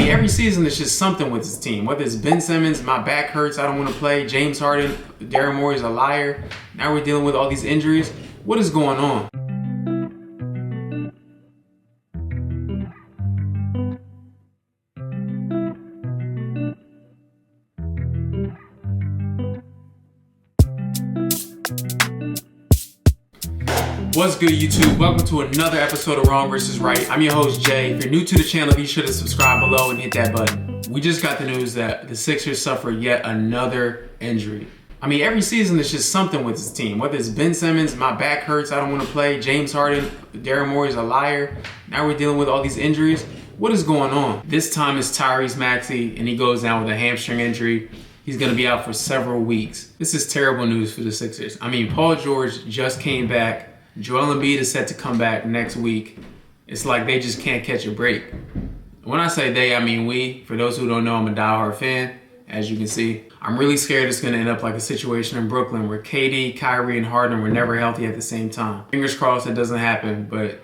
mean, every season it's just something with this team. Whether it's Ben Simmons, my back hurts, I don't want to play. James Harden, Daryl Morey's a liar. Now we're dealing with all these injuries. What is going on? What's good, YouTube? Welcome to another episode of Wrong vs. Right. I'm your host, Jay. If you're new to the channel, be sure to subscribe below and hit that button. We just got the news that the Sixers suffered yet another injury. I mean, every season it's just something with this team. Whether it's Ben Simmons, my back hurts, I don't want to play. James Harden, Daryl Morey's a liar. Now we're dealing with all these injuries. What is going on? This time it's Tyrese Maxey, and he goes down with a hamstring injury. He's going to be out for several weeks. This is terrible news for the Sixers. I mean, Paul George just came back. Joel Embiid is set to come back next week. It's like they just can't catch a break. When I say they, I mean we. For those who don't know, I'm a diehard fan, as you can see. I'm really scared it's going to end up like a situation in Brooklyn where KD, Kyrie, and Harden were never healthy at the same time. Fingers crossed it doesn't happen, but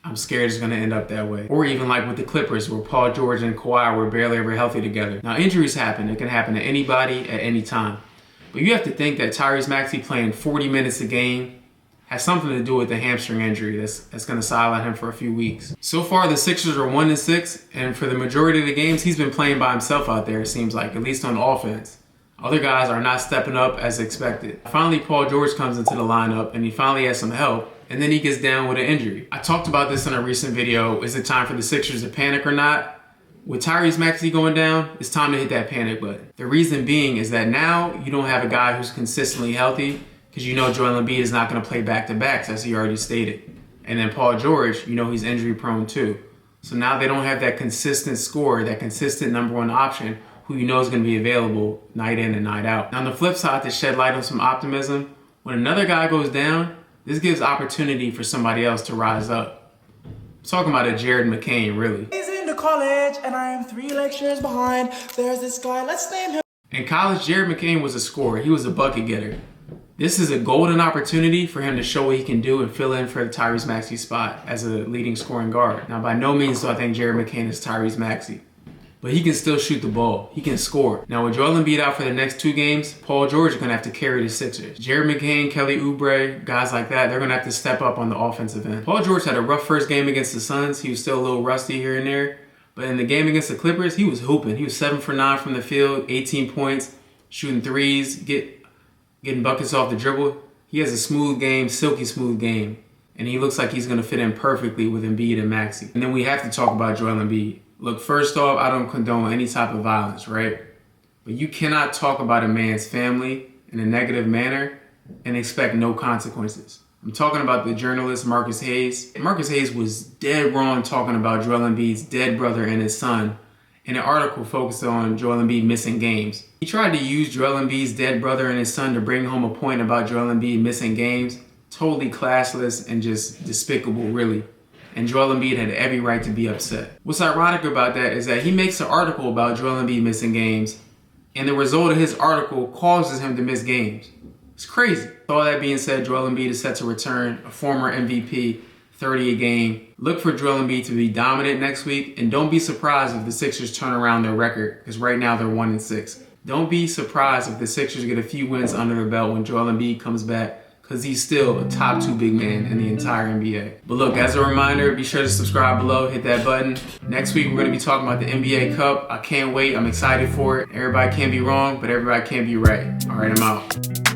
I'm scared it's going to end up that way. Or even like with the Clippers where Paul George and Kawhi were barely ever healthy together. Now, injuries happen. It can happen to anybody at any time. But you have to think that Tyrese Maxey playing 40 minutes a game has something to do with the hamstring injury that's going to sideline him for a few weeks. So far, the Sixers are 1-6, and for the majority of the games, he's been playing by himself out there, it seems like, at least on offense. Other guys are not stepping up as expected. Finally, Paul George comes into the lineup, and he finally has some help, and then he gets down with an injury. I talked about this in a recent video. Is it time for the Sixers to panic or not? With Tyrese Maxey going down, it's time to hit that panic button. The reason being is that now you don't have a guy who's consistently healthy, because you know Joel Embiid is not going to play back-to-backs, as he already stated. And then Paul George, you know he's injury-prone too. So now they don't have that consistent scorer, that consistent number one option, who you know is going to be available night in and night out. Now on the flip side, to shed light on some optimism, when another guy goes down, this gives opportunity for somebody else to rise up. I'm talking about a Jared McCain, really. He's into college, and I am 3 lectures behind. There's this guy, let's name him. In college, Jared McCain was a scorer. He was a bucket getter. This is a golden opportunity for him to show what he can do and fill in for the Tyrese Maxey spot as a leading scoring guard. Now, by no means do I think Jared McCain is Tyrese Maxey, but he can still shoot the ball. He can score. Now, with Joel Embiid out for the next 2 games, Paul George is going to have to carry the Sixers. Jared McCain, Kelly Oubre, guys like that, they're going to have to step up on the offensive end. Paul George had a rough first game against the Suns. He was still a little rusty here and there, but in the game against the Clippers, he was hooping. He was 7 for 9 from the field, 18 points, shooting threes, getting buckets off the dribble. He has a smooth game, silky smooth game. And he looks like he's going to fit in perfectly with Embiid and Maxey. And then we have to talk about Joel Embiid. Look, first off, I don't condone any type of violence, right? But you cannot talk about a man's family in a negative manner and expect no consequences. I'm talking about the journalist Marcus Hayes. Marcus Hayes was dead wrong talking about Joel Embiid's dead brother and his son in an article focused on Joel Embiid missing games. He tried to use Joel Embiid's dead brother and his son to bring home a point about Joel Embiid missing games. Totally classless and just despicable, really. And Joel Embiid had every right to be upset. What's ironic about that is that he makes an article about Joel Embiid missing games, and the result of his article causes him to miss games. It's crazy. With all that being said, Joel Embiid is set to return, a former MVP, 30 a game. Look for Joel Embiid to be dominant next week, and don't be surprised if the Sixers turn around their record, because right now they're 1-6. Don't be surprised if the Sixers get a few wins under their belt when Joel Embiid comes back, because he's still a top 2 big man in the entire NBA. But look, as a reminder, be sure to subscribe below, hit that button. Next week, we're going to be talking about the NBA Cup. I can't wait. I'm excited for it. Everybody can't be wrong, but everybody can be right. All right, I'm out.